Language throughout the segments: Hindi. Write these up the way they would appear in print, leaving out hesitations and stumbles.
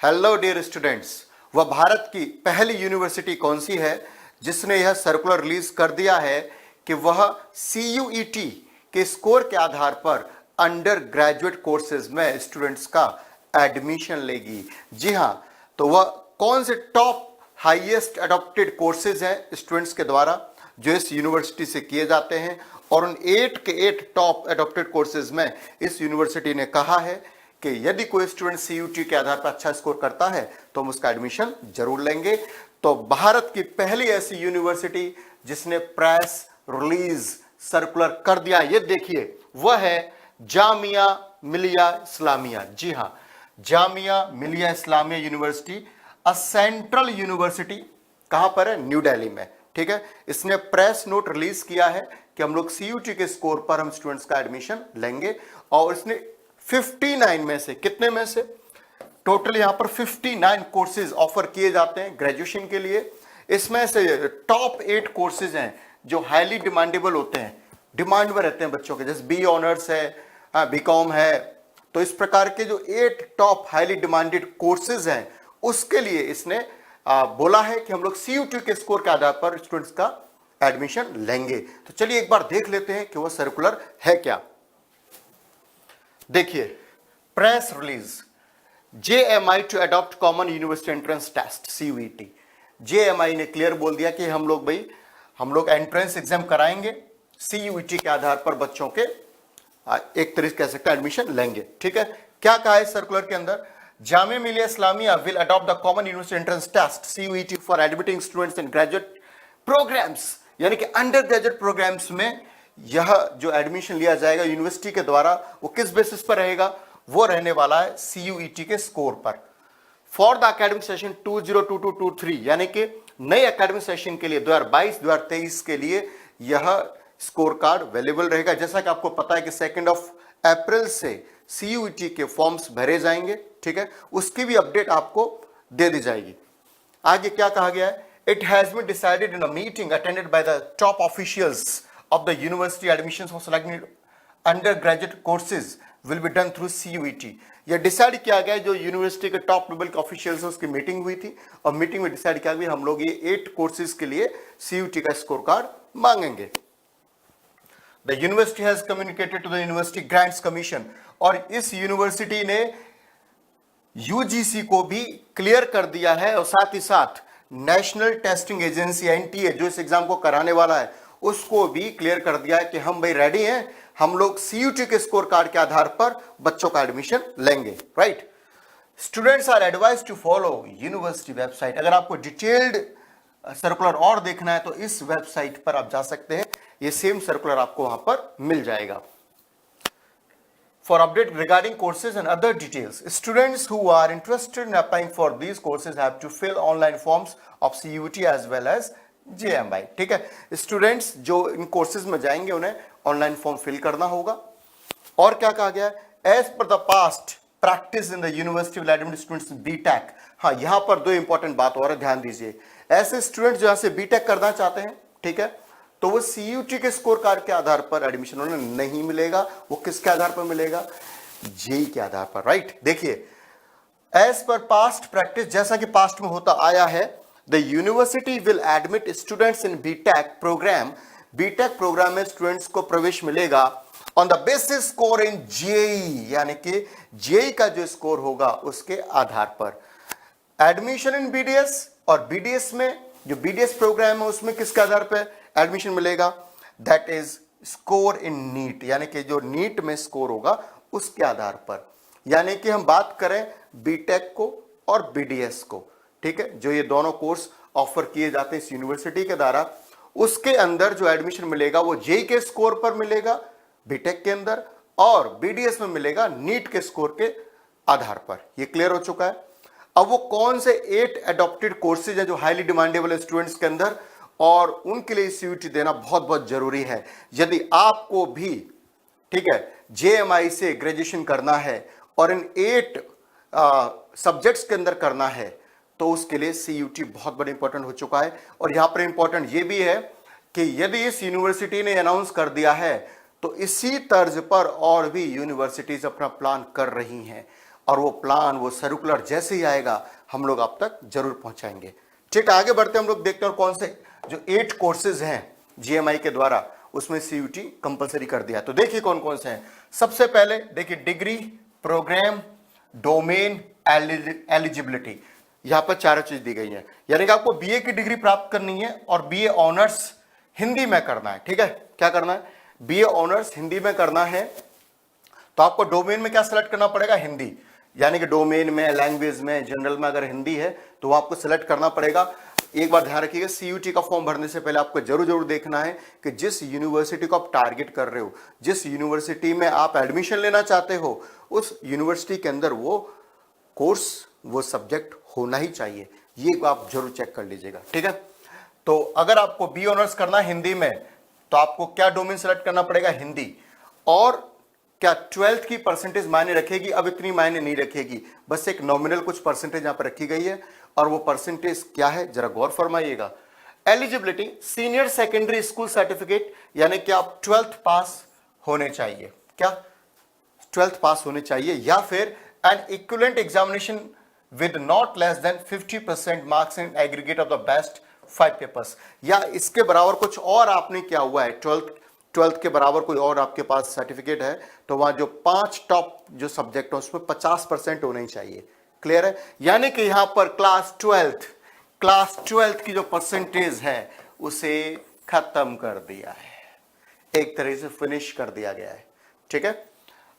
Hello dear students. वह भारत की पहली यूनिवर्सिटी कौन सी है जिसने यह सर्कुलर रिलीज कर दिया है कि वह CUET के स्कोर के आधार पर अंडर ग्रेजुएट कोर्सेज में स्टूडेंट्स का एडमिशन लेगी? जी हां, तो वह कौन से टॉप हाईएस्ट अडॉप्टेड कोर्सेज हैं स्टूडेंट्स के द्वारा जो इस यूनिवर्सिटी से किए जाते हैं, और उन 8 के 8 टॉप अडॉप्टेड कोर्सेज में इस यूनिवर्सिटी ने कहा है कि यदि कोई स्टूडेंट CUET के आधार पर अच्छा स्कोर करता है तो हम उसका एडमिशन जरूर लेंगे। तो भारत की पहली ऐसी यूनिवर्सिटी जिसने प्रेस रिलीज सर्कुलर कर दिया, ये देखिए, वह है जामिया मिलिया इस्लामिया। जी हां, Jamia Millia Islamia university, a central university. कहां पर है? न्यू दिल्ली में। ठीक है, इसने प्रेस नोट रिलीज किया है कि हम लोग CUET के स्कोर पर हम स्टूडेंट्स का एडमिशन लेंगे, और इसने 59 में से, कितने में से, टोटल यहां पर 59 कोर्सेज ऑफर किए जाते हैं ग्रेजुएशन के लिए। इसमें से टॉप 8 कोर्सेज हैं जो हाईली डिमांडेबल होते हैं, डिमांड में रहते हैं बच्चों के, जैसे BA ऑनर्स है, BCom है। तो इस प्रकार के जो 8 टॉप हाईली डिमांडेड कोर्सेज हैं उसके लिए इसने बोला है कि हम लोग CUET के स्कोर के आधार पर स्टूडेंट्स का एडमिशन लेंगे। तो चलिए एक बार देख लेते हैं कि वह सर्कुलर है क्या। देखिए, press release, JMI to adopt common university entrance test CUET। JMI ने क्लियर बोल दिया कि हम लोग एंट्रेंस एग्जाम कराएंगे, CUET के आधार पर बच्चों के एक तरीके कह सकते हैं एडमिशन लेंगे। ठीक है, क्या कहा है सर्कुलर के अंदर? Jamia Millia Islamia will adopt the common university entrance test CUET for admitting students in graduate programmes, यानी कि अंडर ग्रेजुएट प्रोग्राम्स में यह जो एडमिशन लिया जाएगा यूनिवर्सिटी के द्वारा, वो किस बेसिस पर रहेगा? वो रहने वाला है CUET के स्कोर पर। फॉर द एकेडमिक सेशन 2022-23, यानी कि नए एकेडमिक सेशन के लिए 2022-2023 के लिए यह स्कोर कार्ड अवेलेबल रहेगा। जैसा कि आपको पता है कि 2 अप्रैल से CUET के फॉर्म्स भरे जाएंगे। ठीक है, उसकी भी अपडेट आपको दे दी जाएगी। आगे क्या कहा गया है? It has been decided in a meeting attended by the top officials of the university, admissions for selecting undergraduate courses will be done through CUET। यह डिसाइड किया गया, जो यूनिवर्सिटी के टॉप लेवल के ऑफिशियल्स हैं उसकी मीटिंग हुई थी, और मीटिंग में डिसाइड किया गया हम लोग ये 8 कोर्सेज के लिए CUET का स्कोर कार्ड मांगेंगे। The university has communicated to the university grants commission, और इस यूनिवर्सिटी ने UGC को भी क्लियर कर दिया है, और साथ ही साथ नेशनल टेस्टिंग एजेंसी NTA जो इस एग्जाम को कराने वाला है उसको भी क्लियर कर दिया है कि हम भाई रेडी हैं, हम लोग CUET के स्कोर कार्ड के आधार पर बच्चों का एडमिशन लेंगे। Right, students are advise to follow university website. अगर आपको डिटेल्ड सर्कुलर और देखना है तो इस वेबसाइट पर आप जा सकते हैं, ये सेम सर्कुलर आपको वहां पर मिल जाएगा। For update regarding courses and other details, students who are interested in applying for these courses have to fill online forms of CUET as well as JMI। ठीक है, स्टूडेंट्स जो इन कोर्सेज में जाएंगे उन्हें ऑनलाइन फॉर्म फिल करना होगा। और क्या कहा गया है? As per the past practice in the university will admit students BTech। हाँ, यहां पर 2 इंपॉर्टेंट बात और ध्यान दीजिए। ऐसे स्टूडेंट्स जो यहां से BTech करना चाहते हैं, ठीक है, तो वो CUET के स्कोर कार्ड के आधार पर एडमिशन उन्हें नहीं मिलेगा। वो किसके आधार पर मिलेगा? JEE के आधार पर। राइट, देखिए, एज पर पास्ट प्रैक्टिस, जैसा कि पास्ट में होता आया है, the university will admit students in BTech programme. BTech programme में स्टूडेंट्स को प्रवेश मिलेगा on the basis score in JEE, यानी कि JEE का जो स्कोर होगा उसके आधार पर। एडमिशन इन BDS, और BDS में जो BDS प्रोग्राम है उसमें किसके आधार पर एडमिशन मिलेगा? That is score in NEET, यानी कि जो नीट में स्कोर होगा उसके आधार पर। यानी कि हम बात करें BTech को और BDS को, ठीक है, जो ये दोनों कोर्स ऑफर किए जाते हैं इस यूनिवर्सिटी के द्वारा, उसके अंदर जो एडमिशन मिलेगा वो JEE के स्कोर पर मिलेगा BTech के अंदर, और BDS में मिलेगा नीट के स्कोर के आधार पर। ये क्लियर हो चुका है। अब वो कौन से 8 अडॉप्टेड कोर्सेज हैं जो हाईली डिमांडेबल है स्टूडेंट्स के अंदर, और उनके लिए CUET देना बहुत बहुत जरूरी है। यदि आपको भी, ठीक है, JMI से ग्रेजुएशन करना है और इन 8 सब्जेक्ट्स के अंदर करना है, तो उसके लिए CUET बहुत बड़ा इंपॉर्टेंट हो चुका है। और यहां पर इंपॉर्टेंट ये भी है कि यदि इस यूनिवर्सिटी ने अनाउंस कर दिया है तो इसी तर्ज पर और भी यूनिवर्सिटीज अपना प्लान कर रही हैं। और वो प्लान, वो सर्कुलर जैसे ही आएगा हम लोग आप तक जरूर पहुंचाएंगे। ठीक है, आगे बढ़ते हम लोग देखते हैं और कौन से जो 8 कोर्सेज हैं जीएमआई के द्वारा उसमें सीयूटी कंपलसरी कर दिया। तो देखिए कौन कौन से हैं। सबसे पहले देखिए डिग्री, प्रोग्राम, डोमेन, एलिजिबिलिटी, यहां पर 4 चीज दी गई है। यानी कि आपको बीए की डिग्री प्राप्त करनी है और बीए ऑनर्स हिंदी में करना है। ठीक है, क्या करना है, बीए ऑनर्स हिंदी में करना है। तो आपको डोमेन में क्या सिलेक्ट करना पड़ेगा, हिंदी। यानी कि डोमेन में, लैंग्वेज में, जनरल में अगर हिंदी है तो वो आपको सिलेक्ट करना पड़ेगा। एक बार ध्यान रखिएगा, सीयूटी का फॉर्म भरने से पहले आपको जरूर देखना है कि जिस यूनिवर्सिटी को आप टारगेट कर रहे हो, जिस यूनिवर्सिटी में आप एडमिशन लेना चाहते हो, उस यूनिवर्सिटी के अंदर वो कोर्स, वो सब्जेक्ट होना ही चाहिए। ये आप जरूर चेक कर लीजिएगा। ठीक है, तो अगर आपको बी ऑनर्स करना है हिंदी में तो आपको क्या डोमेन सेलेक्ट करना पड़ेगा, हिंदी। और क्या 12th की परसेंटेज मायने रखेगी, अब इतनी मायने नहीं रखेगी, बस एक नॉमिनल कुछ परसेंटेज यहां पर रखी गई है। और वो परसेंटेज क्या है जरा गौर फरमाइएगा। Eligibility, senior secondary school certificate, यानी कि आप 12th पास होने चाहिए। क्या 12th पास होने चाहिए, या फिर N equivalent examination with not less than 50% marks in aggregate of the best 5 papers, या इसके बराबर कुछ और आपने क्या हुआ है, 12th के बराबर कोई और आपके पास सर्टिफिकेट है, तो वहां जो 5 टॉप जो सब्जेक्ट है उसमें 50% होने चाहिए। क्लियर है, यानी कि यहां पर क्लास 12th की जो परसेंटेज है उसे खत्म कर दिया है, एक तरह से फिनिश कर दिया गया है। ठीक है,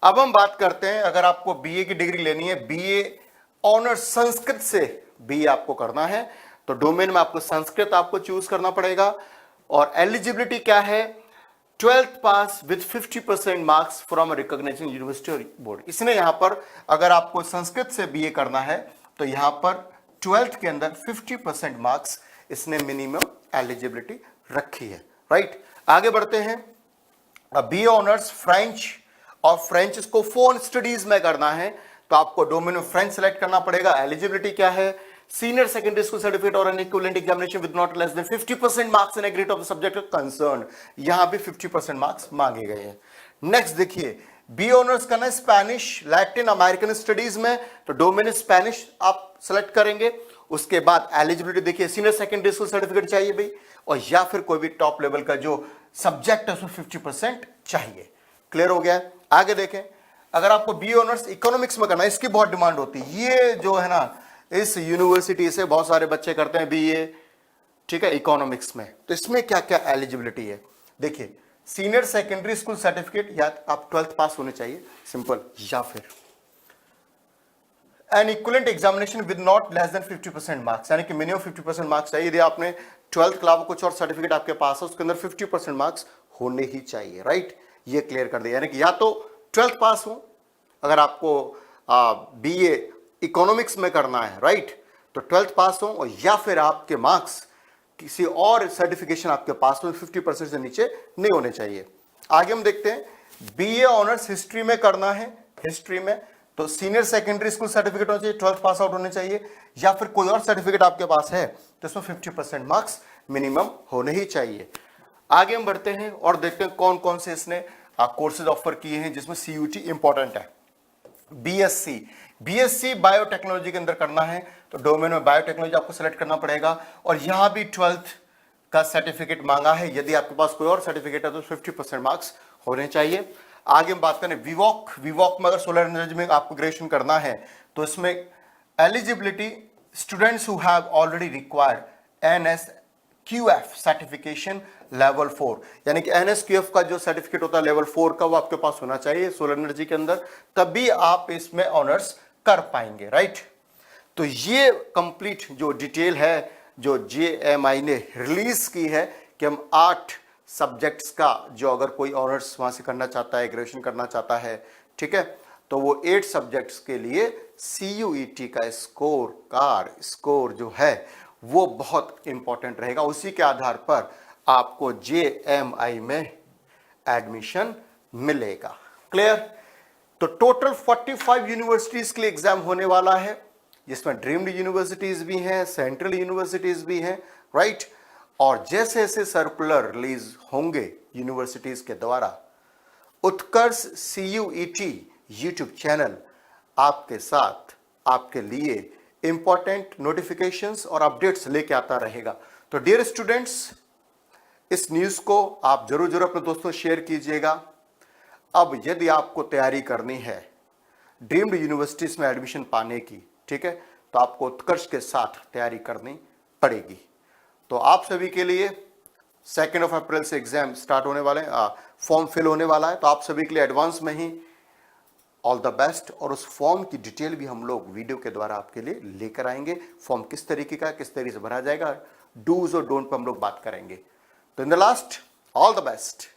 अब हम बात करते हैं, अगर आपको बीए की डिग्री लेनी है, बीए ऑनर्स संस्कृत से बीए आपको करना है, तो डोमेन में आपको संस्कृत आपको चूज करना पड़ेगा। और एलिजिबिलिटी क्या है, 12th pass with 50% marks from recognised university board. इसने यहां पर अगर आपको संस्कृत से बीए करना है तो यहां पर 12th के अंदर 50% मार्क्स इसने मिनिमम एलिजिबिलिटी रखी है। राइट, आगे बढ़ते हैं। बीए ऑनर्स फ्रेंच, और फ्रेंच इसको फोन स्टडीज में करना है तो आपको डोमेन में फ्रेंच सेलेक्ट करना पड़ेगा। एलिजिबिलिटी क्या है, सीनियर सेकेंडरी स्कूल सर्टिफिकेट और N equivalent examination with not less than 50% marks in aggregate of the subject concern, यहां भी 50% मार्क्स मांगे गए हैं। नेक्स्ट देखिए, बी ऑनर्स करना है स्पेनिश, लैटिन अमेरिकन स्टडीज में, तो डोमेन स्पेनिश आप सेलेक्ट करेंगे। उसके बाद एलिजिबिलिटी देखिए, सीनियर सेकेंडरी स्कूल सर्टिफिकेट चाहिए भाई, और या फिर कोई भी टॉप लेवल का जो सब्जेक्ट है उसमें 50% चाहिए। क्लियर हो गया। आगे देखें, अगर आपको बी ऑनर्स इकोनॉमिक्स में करना है, इसकी बहुत डिमांड होती है। ये जो है ना, इस यूनिवर्सिटी से बहुत सारे बच्चे करते हैं बीए, ठीक है, इकोनॉमिक्स में। तो इसमें क्या क्या एलिजिबिलिटी है, देखिए, सीनियर सेकेंडरी स्कूल सर्टिफिकेट, या आप 12th पास होने चाहिए सिंपल, या फिर N equivalent examination with not less than 50% marks, यानी कि मिनिमम 50% मार्क्स चाहिए। यदि आपने 12th के अलावा कुछ और सर्टिफिकेट आपके पास है उसके अंदर 50% मार्क्स होने ही चाहिए। राइट, ये क्लियर कर दिया, यानी कि या तो 12th पास हो अगर आपको बीए इकोनॉमिक्स में करना है, राइट, तो 12th पास हो, और या फिर आपके मार्क्स किसी और सर्टिफिकेशन आपके पास में 50% से नीचे नहीं होने चाहिए। आगे हम देखते हैं, बीए ऑनर्स हिस्ट्री में करना है, हिस्ट्री में तो सीनियर सेकेंडरी स्कूल सर्टिफिकेट होना चाहिए, 12th पास आउट होने चाहिए, या फिर कोई और सर्टिफिकेट आपके पास है तो इसमें 50% मार्क्स मिनिमम होने ही चाहिए। आगे हम बढ़ते हैं और देखते हैं कौन कौन से इसने कोर्सेज ऑफर किए हैं जिसमें सीयूटी इंपॉर्टेंट है। बीएससी बायोटेक्नोलॉजी के अंदर करना है तो डोमेन में बायोटेक्नोलॉजी आपको सेलेक्ट करना पड़ेगा, और यहां भी 12th का सर्टिफिकेट मांगा है। यदि आपके पास कोई और सर्टिफिकेट है तो 50% मार्क्स होने चाहिए। आगे हम बात करें विवॉक में अगर सोलर एनर्जी में आपको ग्रेजुएशन करना है तो इसमें eligibility, students who have already required NSQF certification level 4, यानी कि NSQF का जो सर्टिफिकेट होता है लेवल 4 का, वो आपके पास होना चाहिए सोलर एनर्जी के अंदर, तभी आप इसमें ऑनर्स कर पाएंगे। राइट, तो ये कंप्लीट जो डिटेल है जो JMI ने रिलीज की है कि हम 8 सब्जेक्ट्स का जो अगर कोई ऑनर्स वहां से करना चाहता है, ग्रेजुएशन करना चाहता है, ठीक है, तो वो 8 सब्जेक्ट्स के लिए CUET का स्कोर जो है वो बहुत इंपॉर्टेंट रहेगा। उसी के आधार पर आपको JMI में एडमिशन मिलेगा। क्लियर, तो टोटल 45 यूनिवर्सिटीज के लिए एग्जाम होने वाला है, जिसमें ड्रीम्ड यूनिवर्सिटीज भी हैं, सेंट्रल यूनिवर्सिटीज भी हैं। राइट, और जैसे जैसे सर्कुलर रिलीज होंगे यूनिवर्सिटीज के द्वारा, उत्कर्ष CUET यूट्यूब चैनल आपके साथ आपके लिए इंपॉर्टेंट नोटिफिकेशंस और अपडेट्स लेके आता रहेगा। तो डियर स्टूडेंट्स, इस न्यूज़ को आप जरूर जरूर अपने दोस्तों शेयर कीजिएगा। अब यदि आपको तैयारी करनी है ड्रीम्ड यूनिवर्सिटीज में एडमिशन पाने की, ठीक है, तो आपको उत्कर्ष के साथ तैयारी करनी पड़ेगी। तो आप सभी के लिए 2 अप्रैल से एग्जाम स्टार्ट होने वाले हैं, फॉर्म फिल होने वाला है। तो आप सभी के लिए एडवांस में ही ऑल द बेस्ट। और उस फॉर्म की डिटेल भी हम लोग वीडियो के द्वारा आपके लिए लेकर आएंगे। फॉर्म किस तरीके का, किस तरीके से भरा जाएगा, डूज और डोंट पर हम लोग बात करेंगे। तो in the last, all the best.